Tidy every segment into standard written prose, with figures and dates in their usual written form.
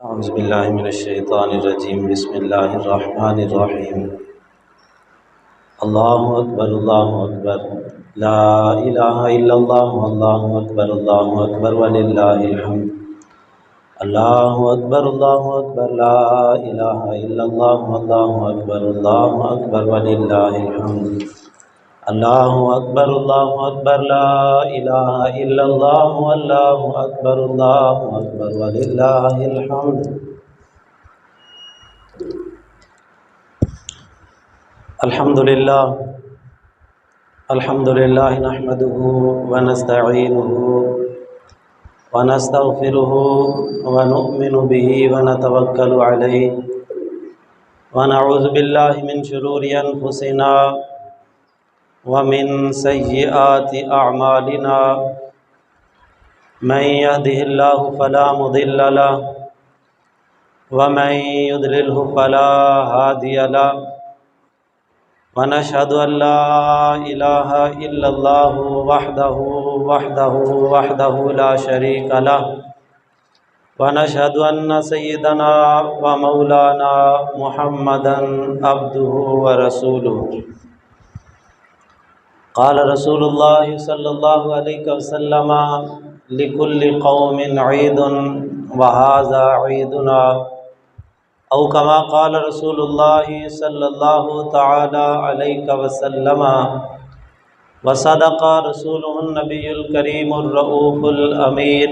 اعوذ باللہ من الشیطان الرجیم بسم اللہ الرحمن الرحیم اللہ اکبر لا الہ الا اللہ اکبر وللہ الحمد اللہ اکبر لا الہ الا اللہ اکبر وللہ الحمد اللہ اکبر لا الہ الا اللہ اکبر وللہ الحمد۔ الحمد للہ نحمده ونستعینه ونستغفره ونؤمن به ونتوکل علیہ ونعوذ باللہ من شرور انفسنا ومن سیئات اعمالنا من يهده الله فلا مضل له ومن يضلله فلا هادي له ونشهد ان لا اله الا الله وحده لا شريك له ونشهد ان سيدنا ومولانا محمدا عبده ورسوله قال رسول الله صلى الله عليه وسلم لكل قوم عيد وهذا عيدنا او كما قال رسول الله صلى الله تعالى عليه وسلم وصدق رسوله النبي الكريم الرؤوف الأمين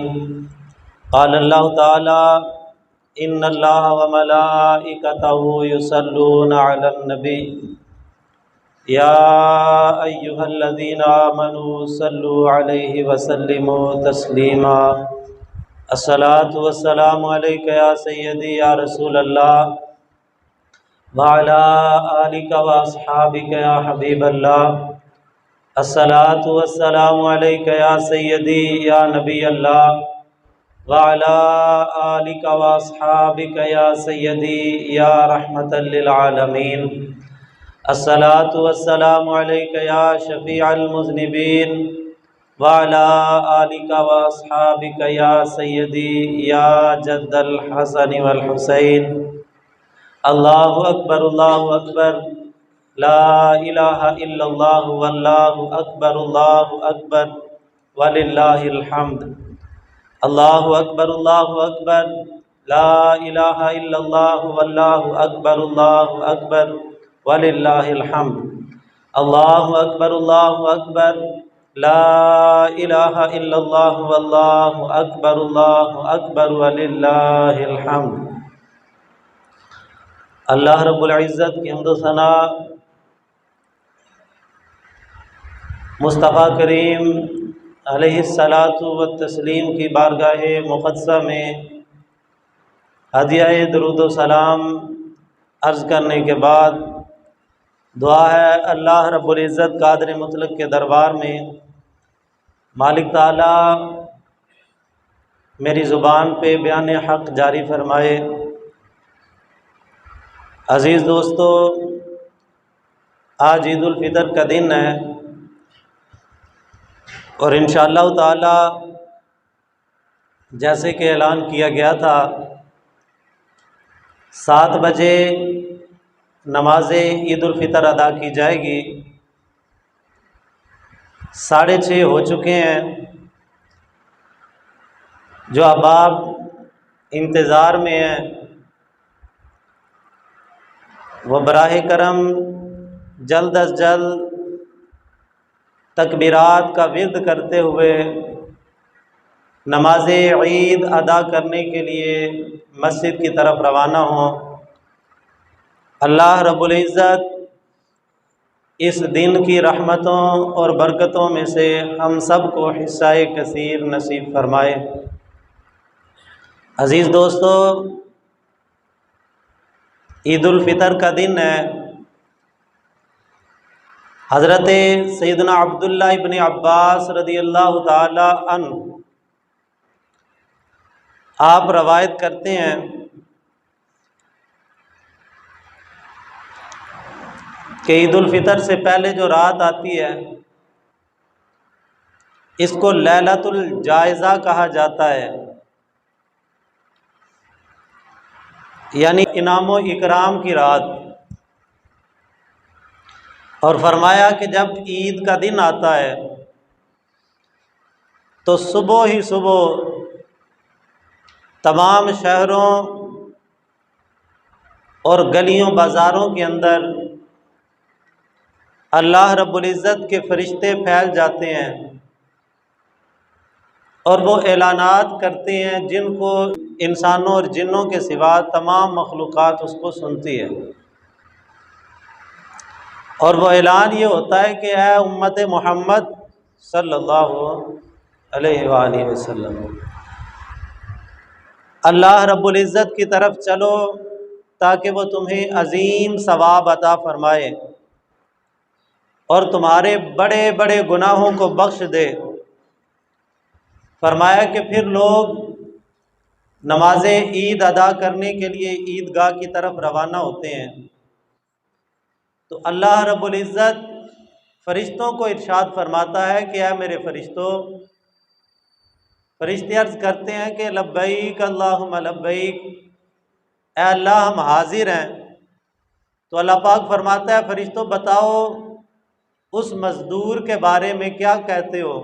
قال الله تعالى إن الله وملائكته يصلون على النبي يا أيها الذين آمنوا صلوا عليه وسلموا تسليما الصلاة والسلام عليك يا سيدي يا رسول الله وعلى آلك وأصحابك يا حبيب الله الصلاة والسلام عليك يا سيدي يا نبي الله وعلى آلك وأصحابك يا سيدي يا رحمة للعالمين الصلاة والسلام عليك يا شفيع المذنبين وعلى آلك وأصحابك يا سيدي يا جد الحسن والحسين الله أكبر لا إله إلا الله والله أكبر ولله الحمد الله أكبر لا إله إلا الله والله أكبر وللہ الحمد اللہ اکبر لا الہ الا اللہ واللہ اکبر وللہ الحمد۔ اللہ رب العزت کی حمد و ثنا مصطفیٰ کریم علیہ الصلاۃ والتسلیم کی بارگاہ مقدسہ میں ہدیہ درود و سلام عرض کرنے کے بعد دعا ہے اللہ رب العزت قادر مطلق کے دربار میں مالک تعالی میری زبان پہ بیان حق جاری فرمائے۔ عزیز دوستو، آج عید الفطر کا دن ہے اور انشاءاللہ تعالی جیسے کہ اعلان کیا گیا تھا 7 بجے نماز عید الفطر ادا کی جائے گی۔ 6:30 ہو چکے ہیں۔ جو احباب انتظار میں ہیں وہ براہ کرم جلد از جلد تکبیرات کا ورد کرتے ہوئے نماز عید ادا کرنے کے لیے مسجد کی طرف روانہ ہوں۔ اللہ رب العزت اس دن کی رحمتوں اور برکتوں میں سے ہم سب کو حصہ کثیر نصیب فرمائے۔ عزیز دوستو، عید الفطر کا دن ہے۔ حضرت سیدنا عبداللہ ابن عباس رضی اللہ تعالی عنہ آپ روایت کرتے ہیں کہ عید الفطر سے پہلے جو رات آتی ہے اس کو لیلۃ الجائزہ کہا جاتا ہے۔ یعنی انعام و اکرام کی رات، اور فرمایا کہ جب عید کا دن آتا ہے تو صبح ہی صبح تمام شہروں اور گلیوں بازاروں کے اندر اللہ رب العزت کے فرشتے پھیل جاتے ہیں اور وہ اعلانات کرتے ہیں جن کو انسانوں اور جنوں کے سوا تمام مخلوقات اس کو سنتی ہے، اور وہ اعلان یہ ہوتا ہے کہ اے امت محمد صلی اللہ علیہ وآلہ وسلم، اللہ رب العزت کی طرف چلو تاکہ وہ تمہیں عظیم ثواب عطا فرمائے اور تمہارے بڑے بڑے گناہوں کو بخش دے۔ فرمایا کہ پھر لوگ نماز عید ادا کرنے کے لیے عیدگاہ کی طرف روانہ ہوتے ہیں، تو اللہ رب العزت فرشتوں کو ارشاد فرماتا ہے کہ اے میرے فرشتوں، فرشتے عرض کرتے ہیں کہ لبیک اللہم لبیک، اے اللہ ہم حاضر ہیں۔ تو اللہ پاک فرماتا ہے فرشتوں بتاؤ اس مزدور کے بارے میں کیا کہتے ہو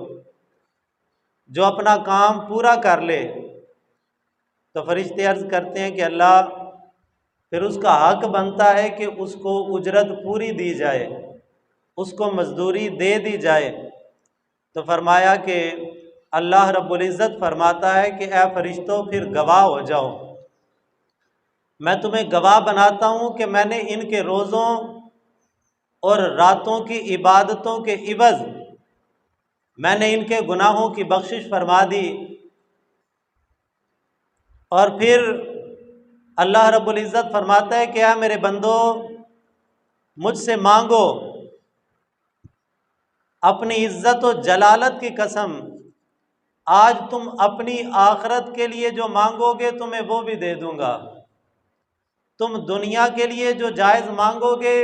جو اپنا کام پورا کر لے؟ تو فرشتے عرض کرتے ہیں کہ اللہ پھر اس کا حق بنتا ہے کہ اس کو اجرت پوری دی جائے، اس کو مزدوری دے دی جائے۔ تو فرمایا کہ اللہ رب العزت فرماتا ہے کہ اے فرشتوں پھر گواہ ہو جاؤ، میں تمہیں گواہ بناتا ہوں کہ میں نے ان کے روزوں اور راتوں کی عبادتوں کے عوض میں نے ان کے گناہوں کی بخشش فرما دی۔ اور پھر اللہ رب العزت فرماتا ہے کہ اے میرے بندو مجھ سے مانگو، اپنی عزت و جلالت کی قسم آج تم اپنی آخرت کے لیے جو مانگو گے تمہیں وہ بھی دے دوں گا، تم دنیا کے لیے جو جائز مانگو گے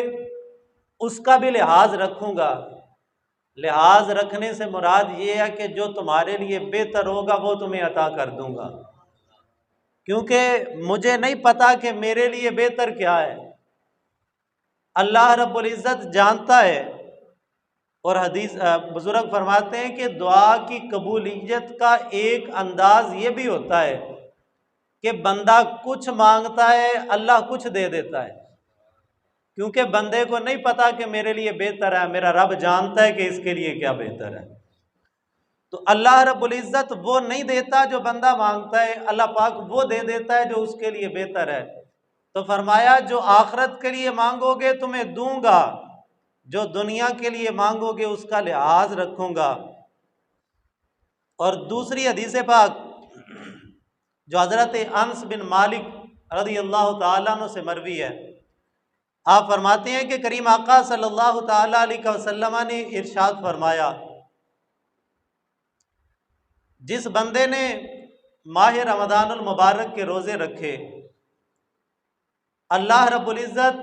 اس کا بھی لحاظ رکھوں گا۔ لحاظ رکھنے سے مراد یہ ہے کہ جو تمہارے لیے بہتر ہوگا وہ تمہیں عطا کر دوں گا، کیونکہ مجھے نہیں پتا کہ میرے لیے بہتر کیا ہے، اللہ رب العزت جانتا ہے۔ اور حدیث بزرگ فرماتے ہیں کہ دعا کی قبولیت کا ایک انداز یہ بھی ہوتا ہے کہ بندہ کچھ مانگتا ہے اللہ کچھ دے دیتا ہے، کیونکہ بندے کو نہیں پتا کہ میرے لیے بہتر ہے، میرا رب جانتا ہے کہ اس کے لیے کیا بہتر ہے۔ تو اللہ رب العزت وہ نہیں دیتا جو بندہ مانگتا ہے، اللہ پاک وہ دے دیتا ہے جو اس کے لیے بہتر ہے۔ تو فرمایا جو آخرت کے لیے مانگو گے تمہیں دوں گا، جو دنیا کے لیے مانگو گے اس کا لحاظ رکھوں گا۔ اور دوسری حدیث پاک جو حضرت انس بن مالک رضی اللہ تعالیٰ عنہ سے مروی ہے، آپ فرماتے ہیں کہ کریم آقا صلی اللہ تعالیٰ علیہ وسلم نے ارشاد فرمایا جس بندے نے ماہ رمضان المبارک کے روزے رکھے اللہ رب العزت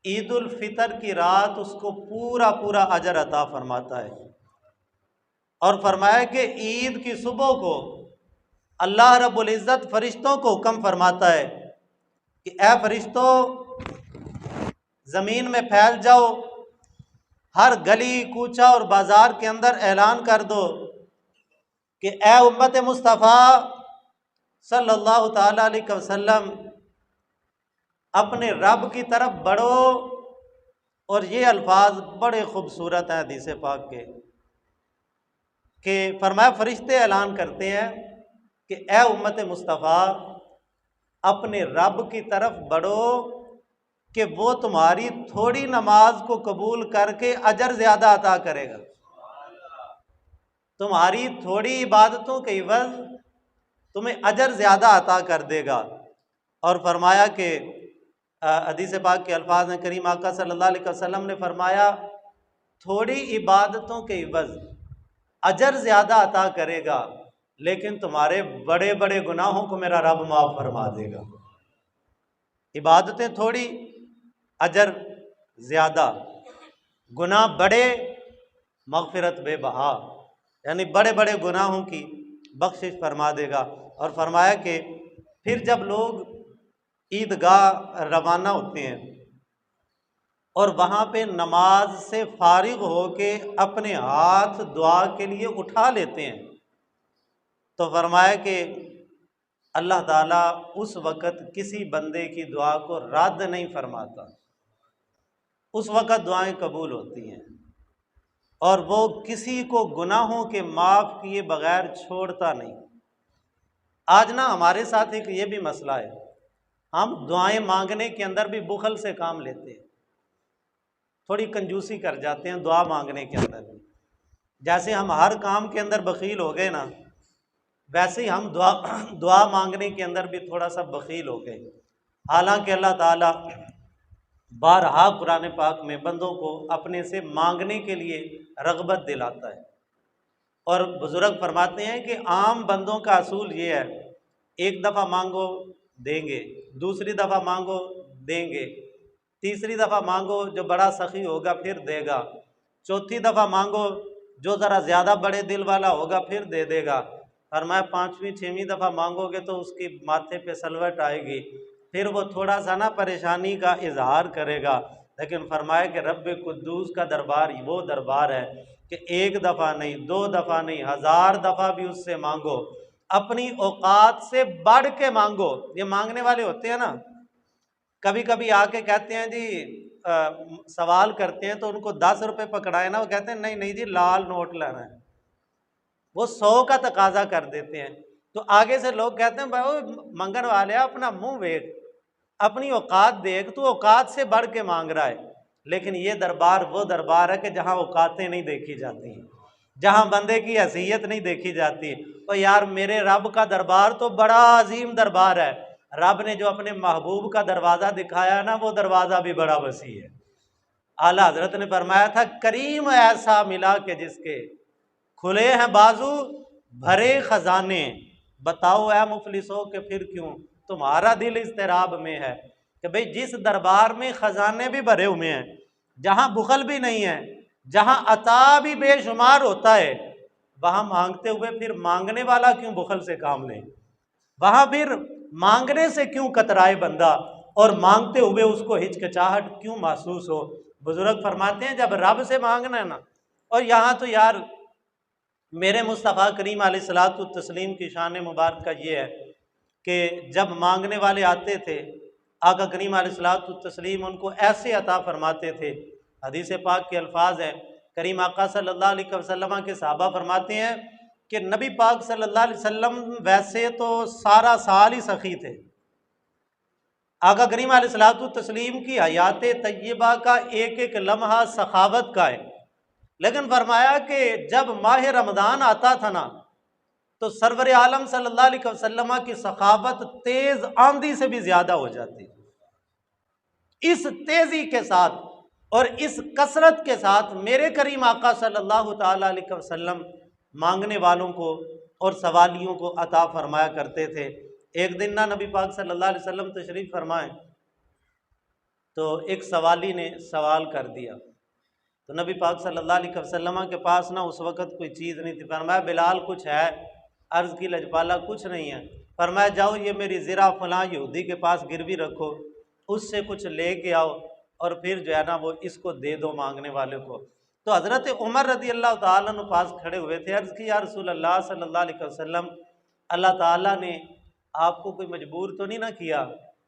عید الفطر کی رات اس کو پورا پورا اجر عطا فرماتا ہے، اور فرمایا کہ عید کی صبح کو اللہ رب العزت فرشتوں کو حکم فرماتا ہے کہ اے فرشتوں زمین میں پھیل جاؤ، ہر گلی کوچہ اور بازار کے اندر اعلان کر دو کہ اے امت مصطفیٰ صلی اللہ تعالیٰ علیہ وسلم اپنے رب کی طرف بڑھو۔ اور یہ الفاظ بڑے خوبصورت ہیں حدیث پاک کے، کہ فرمایا فرشتے اعلان کرتے ہیں کہ اے امت مصطفیٰ اپنے رب کی طرف بڑھو کہ وہ تمہاری تھوڑی نماز کو قبول کر کے اجر زیادہ عطا کرے گا، تمہاری تھوڑی عبادتوں کے عوض تمہیں اجر زیادہ عطا کر دے گا۔ اور فرمایا کہ حدیث پاک کے الفاظ ہیں، کریم آقا صلی اللہ علیہ وسلم نے فرمایا تھوڑی عبادتوں کے عوض اجر زیادہ عطا کرے گا، لیکن تمہارے بڑے بڑے گناہوں کو میرا رب معاف فرما دے گا۔ عبادتیں تھوڑی اجر زیادہ، گناہ بڑے مغفرت بے بہا، یعنی بڑے بڑے گناہوں کی بخشش فرما دے گا۔ اور فرمایا کہ پھر جب لوگ عیدگاہ روانہ ہوتے ہیں اور وہاں پہ نماز سے فارغ ہو کے اپنے ہاتھ دعا کے لیے اٹھا لیتے ہیں، تو فرمایا کہ اللہ تعالیٰ اس وقت کسی بندے کی دعا کو رد نہیں فرماتا، اس وقت دعائیں قبول ہوتی ہیں، اور وہ کسی کو گناہوں کے معاف کیے بغیر چھوڑتا نہیں۔ آج نا ہمارے ساتھ ایک یہ بھی مسئلہ ہے، ہم دعائیں مانگنے کے اندر بھی بخل سے کام لیتے ہیں، تھوڑی کنجوسی کر جاتے ہیں دعا مانگنے کے اندر بھی۔ جیسے ہم ہر کام کے اندر بخیل ہو گئے نا، ویسے ہی ہم دعا مانگنے کے اندر بھی تھوڑا سا بخیل ہو گئے۔ حالانکہ اللہ تعالیٰ بارہا قرآن پاک میں بندوں کو اپنے سے مانگنے کے لیے رغبت دلاتا ہے، اور بزرگ فرماتے ہیں کہ عام بندوں کا اصول یہ ہے، ایک دفعہ مانگو دیں گے، دوسری دفعہ مانگو دیں گے، تیسری دفعہ مانگو جو بڑا سخی ہوگا پھر دے گا، چوتھی دفعہ مانگو جو ذرا زیادہ بڑے دل والا ہوگا پھر دے دے گا، فرمایا پانچویں چھویں دفعہ مانگو گے تو اس کی ماتھے پہ سلوٹ آئے گی، پھر وہ تھوڑا سا نا پریشانی کا اظہار کرے گا، لیکن فرمایا کہ رب قدوس کا دربار وہ دربار ہے کہ ایک دفعہ نہیں، دو دفعہ نہیں، 1000 دفعہ بھی اس سے مانگو، اپنی اوقات سے بڑھ کے مانگو۔ یہ مانگنے والے ہوتے ہیں نا، کبھی کبھی آ کے کہتے ہیں جی سوال کرتے ہیں تو ان کو 10 روپے پکڑائے نا، وہ کہتے ہیں نہیں نہیں جی لال نوٹ لینا ہے، وہ 100 کا تقاضا کر دیتے ہیں، تو آگے سے لوگ کہتے ہیں بھائی منگن والے اپنا منہ دیکھ، اپنی اوقات دیکھ، تو اوقات سے بڑھ کے مانگ رہا ہے۔ لیکن یہ دربار وہ دربار ہے کہ جہاں اوقاتیں نہیں دیکھی جاتی، جہاں بندے کی حیثیت نہیں دیکھی جاتی۔ تو یار میرے رب کا دربار تو بڑا عظیم دربار ہے، رب نے جو اپنے محبوب کا دروازہ دکھایا نا وہ دروازہ بھی بڑا وسیع ہے۔ اعلیٰ حضرت نے فرمایا تھا کریم ایسا ملا کہ جس کے کھلے ہیں بازو بھرے خزانے، بتاؤ اے مفلسو کہ پھر کیوں تمہارا دل اضطراب میں ہے، کہ بھئی جس دربار میں خزانے بھی بھرے ہوئے ہیں، جہاں بخل بھی نہیں ہے، جہاں عطا بھی بے شمار ہوتا ہے، وہاں مانگتے ہوئے پھر مانگنے والا کیوں بخل سے کام لے، وہاں پھر مانگنے سے کیوں کترائے بندہ، اور مانگتے ہوئے اس کو ہچکچاہٹ کیوں محسوس ہو۔ بزرگ فرماتے ہیں جب رب سے مانگنا ہے نا، اور یہاں تو یار میرے مصطفیٰ کریم علیہ الصلوۃ والتسلیم کی شان مبارکہ یہ ہے کہ جب مانگنے والے آتے تھے آقا کریم علیہ الصلوۃ والتسلیم ان کو ایسے عطا فرماتے تھے۔ حدیث پاک کے الفاظ ہیں، کریم آقا صلی اللہ علیہ وسلم کے صحابہ فرماتے ہیں کہ نبی پاک صلی اللہ علیہ وسلم ویسے تو سارا سال ہی سخی تھے، آقا کریم علیہ الصلوۃ والتسلیم کی حیات طیبہ کا ایک ایک لمحہ سخاوت کا ہے، لیکن فرمایا کہ جب ماہ رمضان آتا تھا نا تو سرور عالم صلی اللہ علیہ وسلم کی سخاوت تیز آندھی سے بھی زیادہ ہو جاتی۔ اس تیزی کے ساتھ اور اس کثرت کے ساتھ میرے کریم آقا صلی اللہ تعالی علیہ وسلم مانگنے والوں کو اور سوالیوں کو عطا فرمایا کرتے تھے۔ ایک دن نا نبی پاک صلی اللہ علیہ وسلم تشریف فرمائے تو ایک سوالی نے سوال کر دیا، تو نبی پاک صلی اللہ علیہ وسلم کے پاس نا اس وقت کوئی چیز نہیں تھی، فرمایا بلال کچھ ہے؟ عرض کی لجپالا کچھ نہیں ہے۔ فرمایا جاؤ یہ میری زرہ فلاں یہودی کے پاس گروی رکھو، اس سے کچھ لے کے آؤ اور پھر جو ہے نا وہ اس کو دے دو مانگنے والے کو۔ تو حضرت عمر رضی اللہ تعالیٰ عنہ پاس کھڑے ہوئے تھے، عرض کی یا رسول اللہ صلی اللہ علیہ وسلم، اللہ تعالیٰ نے آپ کو کوئی مجبور تو نہیں نہ کیا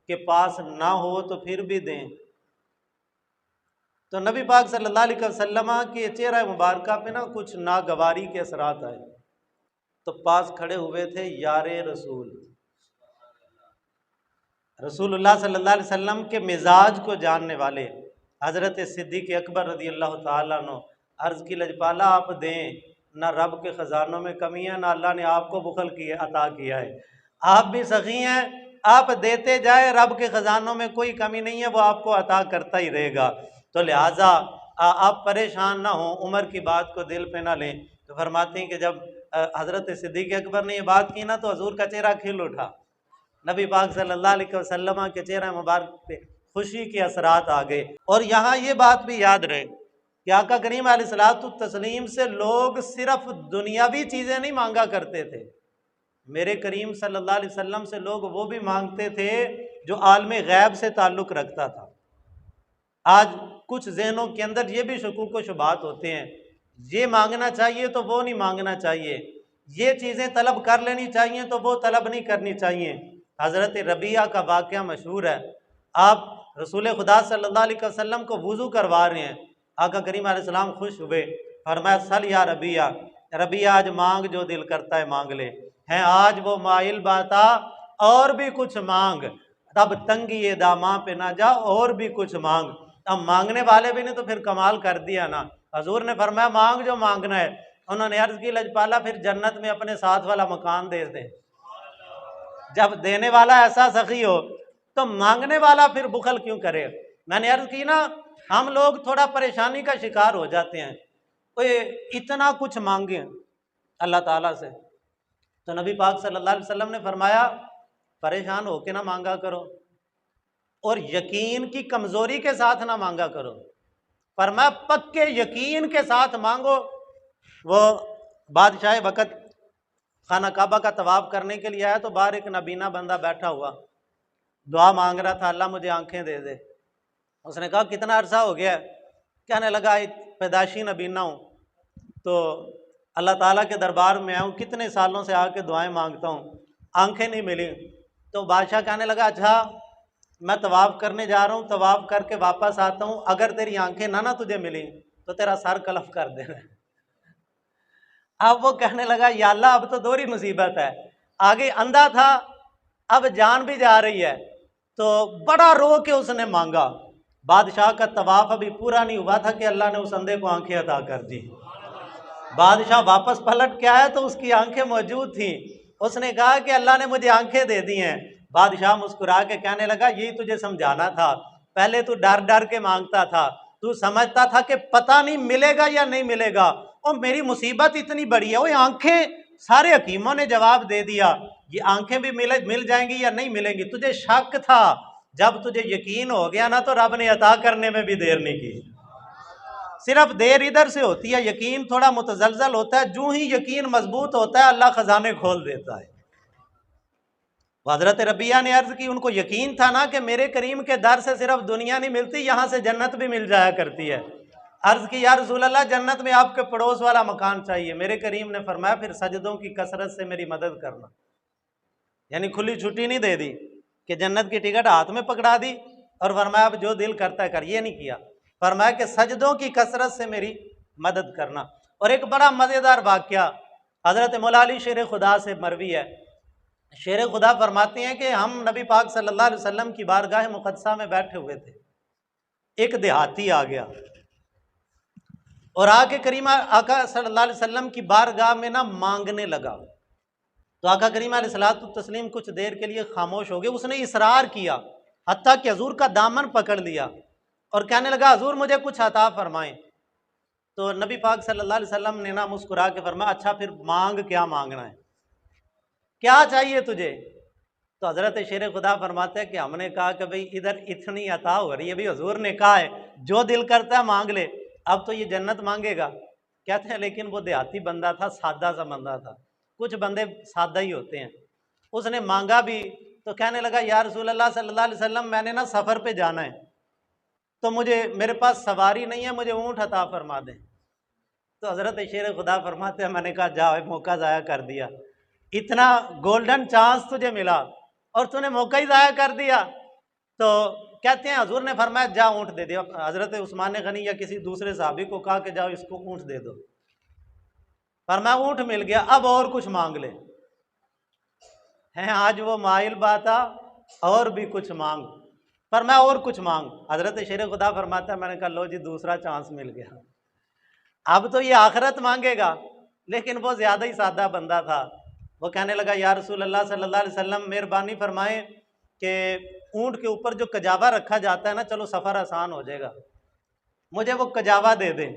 کہ پاس نہ ہو تو پھر بھی دیں؟ تو نبی پاک صلی اللہ علیہ وسلم کے چہرہ مبارکہ پہ نا کچھ ناگواری کے اثرات آئے، تو پاس کھڑے ہوئے تھے یار رسول، رسول اللہ صلی اللہ علیہ وسلم کے مزاج کو جاننے والے حضرت صدیق اکبر رضی اللہ تعالیٰ عنہ، عرض کی لجپالا آپ دیں، نہ رب کے خزانوں میں کمی ہے نہ اللہ نے آپ کو بخل کیا عطا کیا ہے، آپ بھی سخی ہیں، آپ دیتے جائیں، رب کے خزانوں میں کوئی کمی نہیں ہے، وہ آپ کو عطا کرتا ہی رہے گا۔ تو لہٰذا آپ پریشان نہ ہوں، عمر کی بات کو دل پہ نہ لیں۔ تو فرماتے ہیں کہ جب حضرت صدیق اکبر نے یہ بات کی نا تو حضور کا چہرہ کھل اٹھا، نبی پاک صلی اللہ علیہ وسلم کے چہرہ مبارک پہ خوشی کے اثرات آ گئے۔ اور یہاں یہ بات بھی یاد رہے کہ آقا کریم علیہ الصلوۃ والتسلیم سے لوگ صرف دنیاوی چیزیں نہیں مانگا کرتے تھے، میرے کریم صلی اللہ علیہ وسلم سے لوگ وہ بھی مانگتے تھے جو عالم غیب سے تعلق رکھتا تھا۔ آج کچھ ذہنوں کے اندر یہ بھی شکوک و شبہات ہوتے ہیں، یہ مانگنا چاہیے تو وہ نہیں مانگنا چاہیے، یہ چیزیں طلب کر لینی چاہیے تو وہ طلب نہیں کرنی چاہیے۔ حضرت ربیعہ کا واقعہ مشہور ہے، آپ رسول خدا صلی اللہ علیہ وسلم کو وضو کروا رہے ہیں، آقا کریم علیہ السلام خوش ہوئے، فرمایا سل یا ربیعہ، ربیعہ آج مانگ جو دل کرتا ہے مانگ لے، ہیں آج وہ مائل باتا اور بھی کچھ مانگ، تب تنگی داماں پہ نہ جا اور بھی کچھ مانگ۔ اب مانگنے والے بھی نے تو پھر کمال کر دیا نا، حضور نے فرمایا مانگ جو مانگنا ہے۔ انہوں نے عرض کی لجپالا پھر جنت میں اپنے ساتھ والا مکان دے دیں، جب دینے والا ایسا سخی ہو تو مانگنے والا پھر بخل کیوں کرے؟ میں نے عرض کی نا ہم لوگ تھوڑا پریشانی کا شکار ہو جاتے ہیں، اتنا کچھ مانگیں اللہ تعالیٰ سے، تو نبی پاک صلی اللہ علیہ وسلم نے فرمایا پریشان ہو کے نہ مانگا کرو اور یقین کی کمزوری کے ساتھ نہ مانگا کرو، فرمایا پکے یقین کے ساتھ مانگو۔ وہ بادشاہ وقت خانہ کعبہ کا طواف کرنے کے لیے آیا تو باہر ایک نابینا بندہ بیٹھا ہوا دعا مانگ رہا تھا، اللہ مجھے آنکھیں دے دے۔ اس نے کہا کتنا عرصہ ہو گیا؟ کہنے لگا پیدائشی نابینا ہوں، تو اللہ تعالیٰ کے دربار میں آیا ہوں، کتنے سالوں سے آ کے دعائیں مانگتا ہوں، آنکھیں نہیں ملی۔ تو بادشاہ کہنے لگا اچھا میں طواف کرنے جا رہا ہوں، طواف کر کے واپس آتا ہوں، اگر تیری آنکھیں نہ تجھے ملی تو تیرا سر قلف کر دینا۔ اب وہ کہنے لگا یا اللہ اب تو دوہری مصیبت ہے، آگے اندھا تھا اب جان بھی جا رہی ہے، تو بڑا رو کے اس نے مانگا۔ بادشاہ کا طواف ابھی پورا نہیں ہوا تھا کہ اللہ نے اس اندھے کو آنکھیں عطا کر دی۔ بادشاہ واپس پلٹ کے آیا تو اس کی آنکھیں موجود تھیں، اس نے کہا کہ اللہ نے مجھے آنکھیں دے دی ہیں۔ بادشاہ مسکرا کے کہنے لگا یہی تجھے سمجھانا تھا، پہلے تو ڈر ڈر کے مانگتا تھا، تو سمجھتا تھا کہ پتہ نہیں ملے گا یا نہیں ملے گا، اور میری مصیبت اتنی بڑی ہے، وہ آنکھیں سارے حکیموں نے جواب دے دیا یہ آنکھیں بھی مل جائیں گی یا نہیں ملیں گی، تجھے شک تھا، جب تجھے یقین ہو گیا نا تو رب نے عطا کرنے میں بھی دیر نہیں کی۔ صرف دیر ادھر سے ہوتی ہے، یقین تھوڑا متزلزل ہوتا ہے، جو ہی یقین مضبوط ہوتا ہے اللہ خزانے کھول دیتا ہے۔ حضرت ربیعہ نے عرض کی ان کو یقین تھا نا کہ میرے کریم کے در سے صرف دنیا نہیں ملتی، یہاں سے جنت بھی مل جایا کرتی ہے۔ عرض کی یا رسول اللہ جنت میں آپ کے پڑوس والا مکان چاہیے۔ میرے کریم نے فرمایا پھر سجدوں کی کثرت سے میری مدد کرنا، یعنی کھلی چھٹی نہیں دے دی کہ جنت کی ٹکٹ ہاتھ میں پکڑا دی اور فرمایا اب جو دل کرتا ہے کر، یہ نہیں کیا، فرمایا کہ سجدوں کی کثرت سے میری مدد کرنا۔ اور ایک بڑا مزیدار واقعہ حضرت مولا علی شیر خدا سے مروی ہے، شیر خدا فرماتے ہیں کہ ہم نبی پاک صلی اللہ علیہ وسلم کی بارگاہ مقدسہ میں بیٹھے ہوئے تھے، ایک دیہاتی آ گیا اور آ کے کریمہ آقا صلی اللہ علیہ وسلم کی بارگاہ میں نہ مانگنے لگا، تو آقا کریم علیہ الصلوۃ والتسلیم کچھ دیر کے لیے خاموش ہو گئے۔ اس نے اصرار کیا حتیٰ کہ حضور کا دامن پکڑ لیا اور کہنے لگا حضور مجھے کچھ عطا فرمائیں۔ تو نبی پاک صلی اللہ علیہ وسلم نے نہ مسکرا کے فرمایا اچھا پھر مانگ، کیا مانگنا ہے، کیا چاہیے تجھے؟ تو حضرت شیر خدا فرماتے ہیں کہ ہم نے کہا کہ بھئی ادھر اتنی عطا ہو رہی ہے، بھئی حضور نے کہا ہے جو دل کرتا ہے مانگ لے، اب تو یہ جنت مانگے گا؟ کہتے ہیں لیکن وہ دیہاتی بندہ تھا، سادہ سا بندہ تھا، کچھ بندے سادہ ہی ہوتے ہیں، اس نے مانگا بھی تو کہنے لگا یا رسول اللہ صلی اللہ علیہ وسلم میں نے نا سفر پہ جانا ہے تو میرے پاس سواری نہیں ہے، مجھے اونٹ عطا فرما دیں۔ تو حضرت شیر خدا فرماتے ہیں میں نے کہا جا موقع ضائع کر دیا، اتنا گولڈن چانس تجھے ملا اور تو نے موقع ہی ضائع کر دیا۔ تو کہتے ہیں حضور نے فرمایا جا اونٹ دے دیا، حضرت عثمان غنی یا کسی دوسرے صحابی کو کہا کہ جاؤ اس کو اونٹ دے دو، فرمایا اونٹ مل گیا، اب اور کچھ مانگ لے، ہیں آج وہ مائل باتا اور بھی کچھ مانگ، فرمایا اور کچھ مانگ۔ حضرت شیر خدا فرماتا ہے میں نے کہا لو جی دوسرا چانس مل گیا، اب تو یہ آخرت مانگے گا، لیکن وہ زیادہ ہی سادہ بندہ تھا، وہ کہنے لگا یا رسول اللہ صلی اللہ علیہ وسلم مہربانی فرمائیں کہ اونٹ کے اوپر جو کجاوا رکھا جاتا ہے نا، چلو سفر آسان ہو جائے گا، مجھے وہ کجاوا دے دیں۔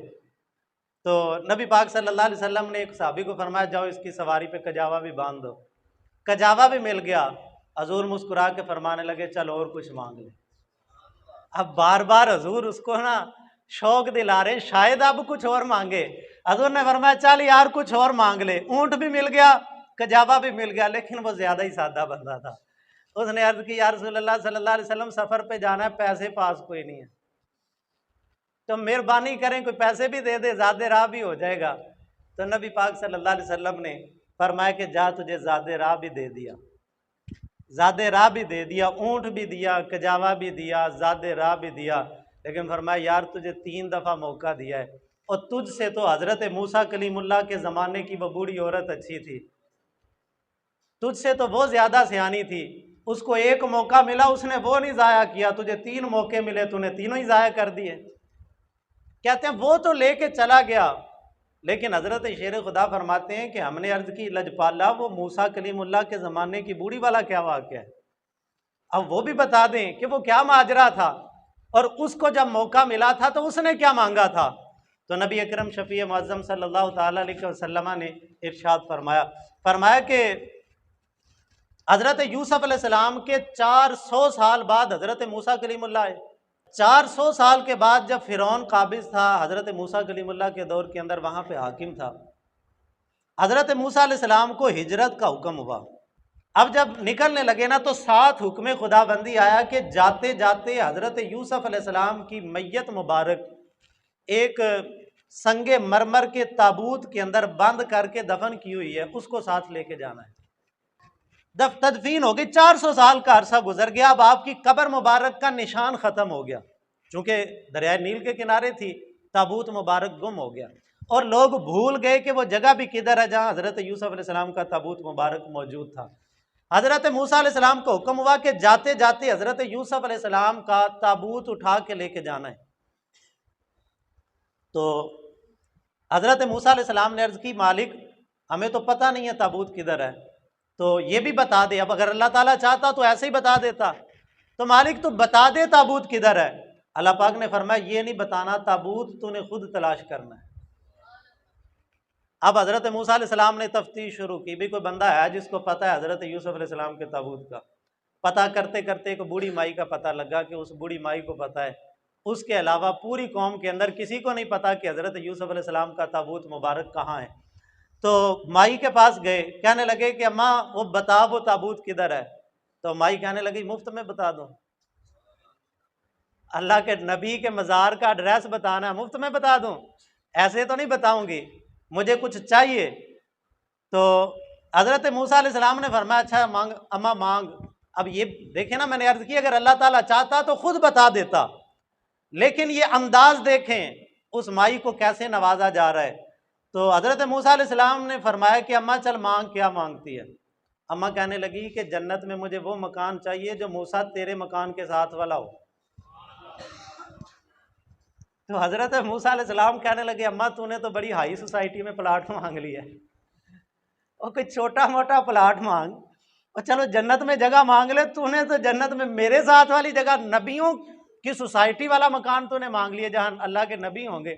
تو نبی پاک صلی اللہ علیہ وسلم نے ایک صحابی کو فرمایا جاؤ اس کی سواری پہ کجاوا بھی باندھ دو، کجاوا بھی مل گیا۔ حضور مسکرا کے فرمانے لگے چل اور کچھ مانگ لے۔ اب بار بار حضور اس کو نا شوق دلا رہے شاید اب کچھ اور مانگے، حضور نے فرمایا چل یار کچھ اور مانگ لے، اونٹ بھی مل گیا، کجاوا بھی مل گیا، لیکن وہ زیادہ ہی سادہ بندہ تھا، اس نے عرض کی یا رسول اللہ صلی اللہ علیہ وسلم سفر پہ جانا ہے، پیسے پاس کوئی نہیں ہے، تو مہربانی کریں کوئی پیسے بھی دے دے، زاد راہ بھی ہو جائے گا۔ تو نبی پاک صلی اللہ علیہ وسلم نے فرمایا کہ جا تجھے زاد راہ بھی دے دیا، زاد راہ بھی دے دیا، اونٹ بھی دیا، کجاوا بھی دیا، زاد راہ بھی دیا، لیکن فرمایا یار تجھے 3 دفعہ موقع دیا ہے، اور تجھ سے تو حضرت موسیٰ کلیم اللہ کے زمانے کی وہ بوڑھی عورت اچھی تھی، تجھ سے تو وہ زیادہ سیانی تھی، اس کو ایک موقع ملا اس نے وہ نہیں ضائع کیا، تجھے 3 موقع ملے تو نے تینوں ہی ضائع کر دیے۔ کہتے ہیں وہ تو لے کے چلا گیا، لیکن حضرت شیر خدا فرماتے ہیں کہ ہم نے عرض کی لجپالا وہ موسیٰ کلیم اللہ کے زمانے کی بوڑھی والا کیا واقعہ ہے، اب وہ بھی بتا دیں کہ وہ کیا ماجرا تھا، اور اس کو جب موقع ملا تھا تو اس نے کیا مانگا تھا۔ تو نبی اکرم شفیع معظم صلی اللہ تعالیٰ علیہ وسلم نے ارشاد فرمایا کہ حضرت یوسف علیہ السلام کے 400 سال بعد حضرت موسیٰ کلیم اللہ آئے، 400 سال کے بعد جب فرعون قابض تھا حضرت موسیٰ کلیم اللہ کے دور کے اندر، وہاں پہ حاکم تھا، حضرت موسیٰ علیہ السلام کو ہجرت کا حکم ہوا۔ اب جب نکلنے لگے نا تو 7 حکم خدا بندی آیا کہ جاتے جاتے حضرت یوسف علیہ السلام کی میت مبارک ایک سنگ مرمر کے تابوت کے اندر بند کر کے دفن کی ہوئی ہے، اس کو ساتھ لے کے جانا ہے۔ تدفین ہو گئی، 400 سال کا عرصہ گزر گیا، اب آپ کی قبر مبارک کا نشان ختم ہو گیا، چونکہ دریائے نیل کے کنارے تھی، تابوت مبارک گم ہو گیا، اور لوگ بھول گئے کہ وہ جگہ بھی کدھر ہے جہاں حضرت یوسف علیہ السلام کا تابوت مبارک موجود تھا۔ حضرت موسیٰ علیہ السلام کو حکم ہوا کہ جاتے جاتے حضرت یوسف علیہ السلام کا تابوت اٹھا کے لے کے جانا ہے۔ تو حضرت موسیٰ علیہ السلام نے عرض کی مالک ہمیں تو پتہ نہیں ہے تابوت کدھر ہے، تو یہ بھی بتا دے، اب اگر اللہ تعالیٰ چاہتا تو ایسے ہی بتا دیتا، تو مالک تو بتا دے تابوت کدھر ہے۔ اللہ پاک نے فرمایا یہ نہیں بتانا، تابوت تو نے خود تلاش کرنا ہے۔ اب حضرت موسیٰ علیہ السلام نے تفتیش شروع کی، بھی کوئی بندہ ہے جس کو پتہ ہے حضرت یوسف علیہ السلام کے تابوت کا؟ پتہ کرتے کرتے ایک بوڑھی مائی کا پتہ لگا کہ اس بوڑھی مائی کو پتہ ہے، اس کے علاوہ پوری قوم کے اندر کسی کو نہیں پتا کہ حضرت یوسف علیہ السلام کا تابوت مبارک کہاں ہے۔ تو مائی کے پاس گئے، کہنے لگے کہ اماں وہ بتا وہ تابوت کدھر ہے، تو مائی کہنے لگی مفت میں بتا دو، اللہ کے نبی کے مزار کا ایڈریس بتانا ہے، مفت میں بتا دوں؟ ایسے تو نہیں بتاؤں گی، مجھے کچھ چاہیے۔ تو حضرت موسیٰ علیہ السلام نے فرمایا اچھا مانگ اماں مانگ۔ اب یہ دیکھیں نا، میں نے عرض کی اگر اللہ تعالیٰ چاہتا تو خود بتا دیتا، لیکن یہ انداز دیکھیں اس مائی کو کیسے نوازا جا رہا ہے۔ تو حضرت موسیٰ علیہ السلام نے فرمایا کہ اماں چل مانگ، کیا مانگتی ہے؟ اماں کہنے لگی کہ جنت میں مجھے وہ مکان چاہیے جو موسیٰ تیرے مکان کے ساتھ والا ہو۔ تو حضرت موسیٰ علیہ السلام کہنے لگے اماں تو نے تو بڑی ہائی سوسائٹی میں پلاٹ مانگ لیا ہے، اور کوئی چھوٹا موٹا پلاٹ مانگ، اور چلو جنت میں جگہ مانگ لے، تو نے تو جنت میں میرے ساتھ والی جگہ، نبیوں کی سوسائٹی والا مکان تو نے مانگ لیا جہاں اللہ کے نبی ہوں گے۔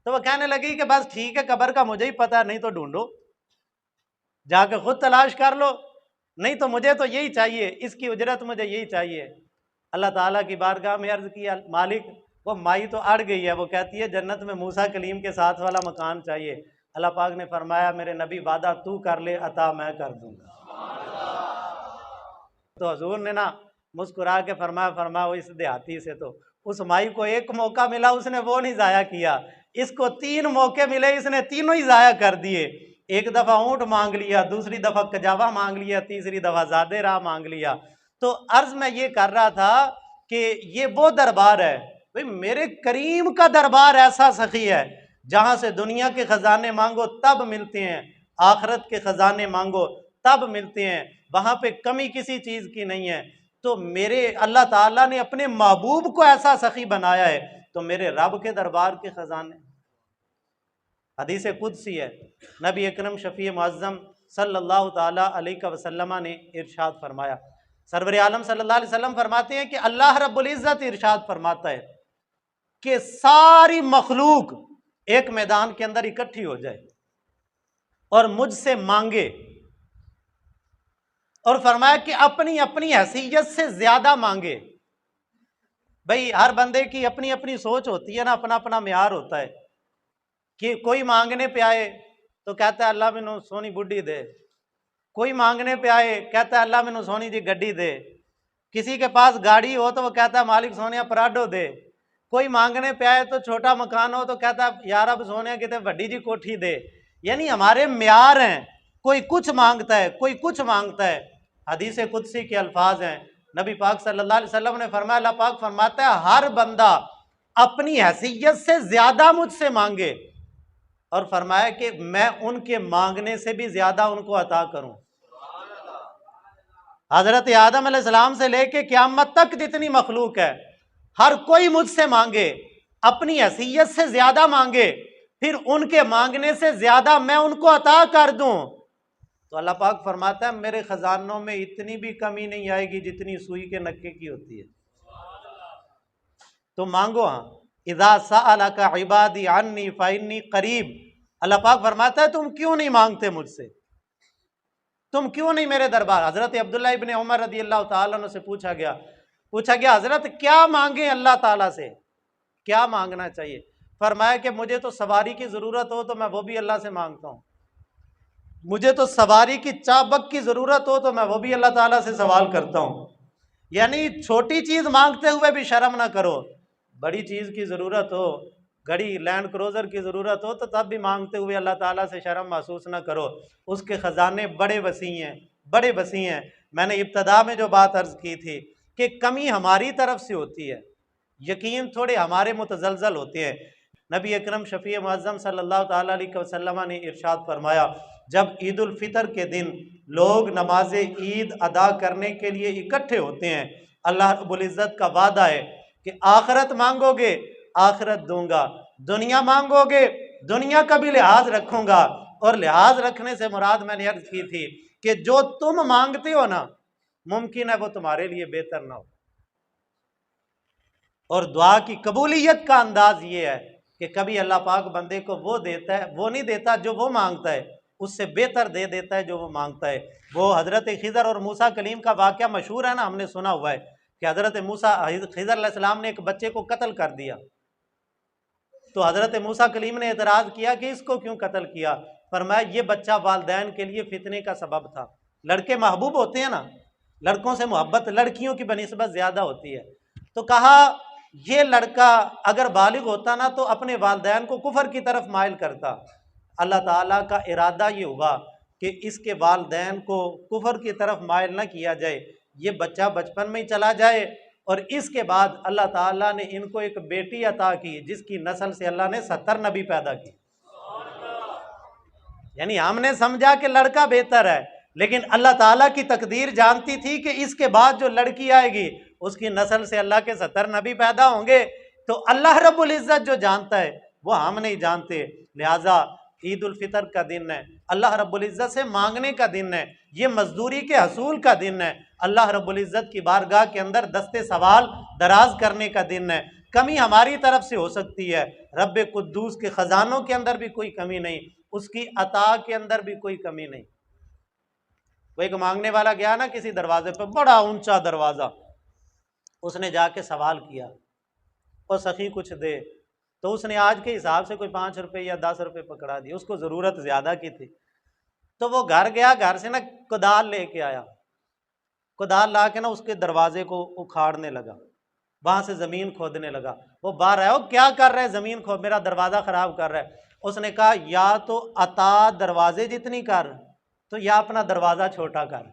تو وہ کہنے لگی کہ بس ٹھیک ہے، قبر کا مجھے ہی پتہ نہیں تو ڈھونڈو، جا کے خود تلاش کر لو، نہیں تو مجھے تو یہی چاہیے، اس کی اجرت مجھے یہی چاہیے۔ اللہ تعالیٰ کی بارگاہ میں عرض کیا مالک وہ مائی تو اڑ گئی ہے، وہ کہتی ہے جنت میں موسیٰ کلیم کے ساتھ والا مکان چاہیے۔ اللہ پاک نے فرمایا میرے نبی وعدہ تو کر لے، عطا میں کر دوں گا۔ تو حضور نے نا مسکرا کے فرمایا وہ اس دیہاتی سے تو اس مائی کو ایک موقع ملا، اس نے وہ نہیں ضائع کیا، اس کو 3 موقع ملے، اس نے تینوں ہی ضائع کر دیے۔ ایک دفعہ اونٹ مانگ لیا، دوسری دفعہ کجاوا مانگ لیا، تیسری دفعہ زاد راہ مانگ لیا۔ تو عرض میں یہ کر رہا تھا کہ یہ وہ دربار ہے، بھئی میرے کریم کا دربار ایسا سخی ہے جہاں سے دنیا کے خزانے مانگو تب ملتے ہیں، آخرت کے خزانے مانگو تب ملتے ہیں، وہاں پہ کمی کسی چیز کی نہیں ہے۔ تو میرے اللہ تعالیٰ نے اپنے محبوب کو ایسا سخی بنایا ہے، تو میرے رب کے دربار کے خزانے۔ حدیث قدسی ہے، نبی اکرم شفیع معظم صلی اللہ تعالیٰ علیہ وسلم نے ارشاد فرمایا، سرور عالم صلی اللہ علیہ وسلم فرماتے ہیں کہ اللہ رب العزت ارشاد فرماتا ہے کہ ساری مخلوق ایک میدان کے اندر اکٹھی ہو جائے اور مجھ سے مانگے، اور فرمایا کہ اپنی اپنی حیثیت سے زیادہ مانگے۔ بھئی ہر بندے کی اپنی اپنی سوچ ہوتی ہے نا، اپنا اپنا معیار ہوتا ہے، کہ کوئی مانگنے پہ آئے تو کہتا ہے اللہ میں سونی بڈھی دے، کوئی مانگنے پہ آئے کہتا ہے اللہ مینوں سونی جی گڈی دے، کسی کے پاس گاڑی ہو تو وہ کہتا ہے مالک سونیا پراڈو دے، کوئی مانگنے پہ آئے تو چھوٹا مکان ہو تو کہتا ہے یار اب سونیا کتے بڑی جی کوٹھی دے۔ یعنی ہمارے معیار ہیں، کوئی کچھ مانگتا ہے، کوئی کچھ مانگتا ہے۔ حدیث قدسی کے الفاظ ہیں، نبی پاک صلی اللہ علیہ وسلم نے فرمایا، اللہ پاک فرماتا ہے ہر بندہ اپنی حیثیت سے زیادہ مجھ سے مانگے، اور فرمایا کہ میں ان کے مانگنے سے بھی زیادہ ان کو عطا کروں۔ حضرت آدم علیہ السلام سے لے کے قیامت تک جتنی مخلوق ہے، ہر کوئی مجھ سے مانگے، اپنی حیثیت سے زیادہ مانگے، پھر ان کے مانگنے سے زیادہ میں ان کو عطا کر دوں، تو اللہ پاک فرماتا ہے میرے خزانوں میں اتنی بھی کمی نہیں آئے گی جتنی سوئی کے نکے کی ہوتی ہے۔ تو مانگو ہاں، اذا سألک عبادی عنی فإنی قریب۔ اللہ پاک فرماتا ہے تم کیوں نہیں مانگتے مجھ سے، تم کیوں نہیں میرے دربار۔ حضرت عبداللہ ابن عمر رضی اللہ تعالیٰ عنہ سے پوچھا گیا حضرت کیا مانگیں اللہ تعالیٰ سے، کیا مانگنا چاہیے؟ فرمایا کہ مجھے تو سواری کی ضرورت ہو تو میں وہ بھی اللہ سے مانگتا ہوں، مجھے تو سواری کی چابک کی ضرورت ہو تو میں وہ بھی اللہ تعالیٰ سے سوال کرتا ہوں۔ یعنی چھوٹی چیز مانگتے ہوئے بھی شرم نہ کرو، بڑی چیز کی ضرورت ہو، گھڑی لینڈ کروزر کی ضرورت ہو تو تب بھی مانگتے ہوئے اللہ تعالیٰ سے شرم محسوس نہ کرو، اس کے خزانے بڑے وسیع ہیں، بڑے وسیع ہیں۔ میں نے ابتدا میں جو بات عرض کی تھی کہ کمی ہماری طرف سے ہوتی ہے، یقین تھوڑے ہمارے متزلزل ہوتے ہیں۔ نبی اکرم شفیع معظم صلی اللہ تعالیٰ علیہ وسلم نے ارشاد فرمایا، جب عید الفطر کے دن لوگ نماز عید ادا کرنے کے لیے اکٹھے ہوتے ہیں، اللہ رب العزت کا وعدہ ہے کہ آخرت مانگو گے آخرت دوں گا، دنیا مانگو گے دنیا کا بھی لحاظ رکھوں گا۔ اور لحاظ رکھنے سے مراد میں نے عرض کی تھی کہ جو تم مانگتے ہو نا ممکن ہے وہ تمہارے لیے بہتر نہ ہو۔ اور دعا کی قبولیت کا انداز یہ ہے کہ کبھی اللہ پاک بندے کو وہ دیتا ہے، وہ نہیں دیتا جو وہ مانگتا ہے، اس سے بہتر دے دیتا ہے جو وہ مانگتا ہے۔ وہ حضرت خضر اور موسیٰ کلیم کا واقعہ مشہور ہے نا، ہم نے سنا ہوا ہے کہ حضرت خضر علیہ السلام نے ایک بچے کو قتل کر دیا، تو حضرت موسیٰ کلیم نے اعتراض کیا کہ اس کو کیوں قتل کیا؟ فرمایا یہ بچہ والدین کے لیے فتنے کا سبب تھا۔ لڑکے محبوب ہوتے ہیں نا، لڑکوں سے محبت لڑکیوں کی بنسبت زیادہ ہوتی ہے، تو کہا یہ لڑکا اگر بالغ ہوتا نا تو اپنے والدین کو کفر کی طرف مائل کرتا۔ اللہ تعالیٰ کا ارادہ یہ ہوا کہ اس کے والدین کو کفر کی طرف مائل نہ کیا جائے، یہ بچہ بچپن میں ہی چلا جائے، اور اس کے بعد اللہ تعالیٰ نے ان کو ایک بیٹی عطا کی جس کی نسل سے اللہ نے 70 نبی پیدا کی۔ یعنی ہم نے سمجھا کہ لڑکا بہتر ہے، لیکن اللہ تعالیٰ کی تقدیر جانتی تھی کہ اس کے بعد جو لڑکی آئے گی اس کی نسل سے اللہ کے 70 نبی پیدا ہوں گے۔ تو اللہ رب العزت جو جانتا ہے وہ ہم نہیں جانتے، لہٰذا عید الفطر کا دن ہے، اللہ رب العزت سے مانگنے کا دن ہے، یہ مزدوری کے حصول کا دن ہے، اللہ رب العزت کی بارگاہ کے اندر دستے سوال دراز کرنے کا دن ہے۔ کمی ہماری طرف سے ہو سکتی ہے، رب قدوس کے خزانوں کے اندر بھی کوئی کمی نہیں، اس کی عطا کے اندر بھی کوئی کمی نہیں۔ وہ ایک مانگنے والا گیا نا کسی دروازے پہ، بڑا اونچا دروازہ، اس نے جا کے سوال کیا اور سخی کچھ دے، تو اس نے آج کے حساب سے کوئی 5 روپے یا 10 روپے پکڑا دی، اس کو ضرورت زیادہ کی تھی، تو وہ گھر گیا، گھر سے نا کدال لے کے آیا، کدال لا کے نا اس کے دروازے کو اکھاڑنے لگا، وہاں سے زمین کھودنے لگا۔ وہ باہر آیا، وہ کیا کر رہا ہے؟ زمین کھود، میرا دروازہ خراب کر رہا ہے۔ اس نے کہا یا تو عطا دروازے جتنی کر تو یا اپنا دروازہ چھوٹا کر،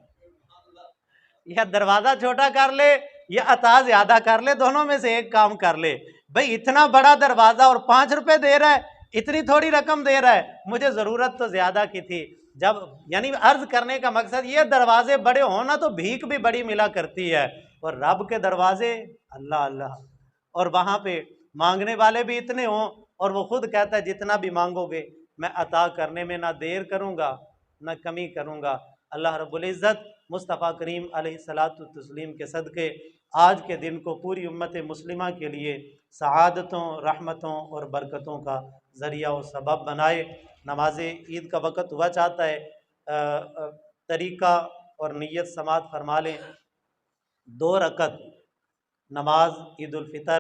یا دروازہ چھوٹا کر لے یا عطا زیادہ کر لے، دونوں میں سے ایک کام کر لے۔ بھئی اتنا بڑا دروازہ اور 5 روپے دے رہا ہے، اتنی تھوڑی رقم دے رہا ہے، مجھے ضرورت تو زیادہ کی تھی۔ جب یعنی عرض کرنے کا مقصد یہ، دروازے بڑے ہونا تو بھیک بھی بڑی ملا کرتی ہے، اور رب کے دروازے اللہ اللہ، اور وہاں پہ مانگنے والے بھی اتنے ہوں، اور وہ خود کہتا ہے جتنا بھی مانگو گے میں عطا کرنے میں نہ دیر کروں گا نہ کمی کروں گا۔ اللہ رب العزت مصطفیٰ کریم علیہ الصلاۃ والتسلیم کے صدقے آج کے دن کو پوری امت مسلمہ کے لیے سعادتوں، رحمتوں اور برکتوں کا ذریعہ و سبب بنائے۔ نماز عید کا وقت ہوا چاہتا ہے، طریقہ اور نیت سماعت فرما لیں۔ 2 رکعت نماز عید الفطر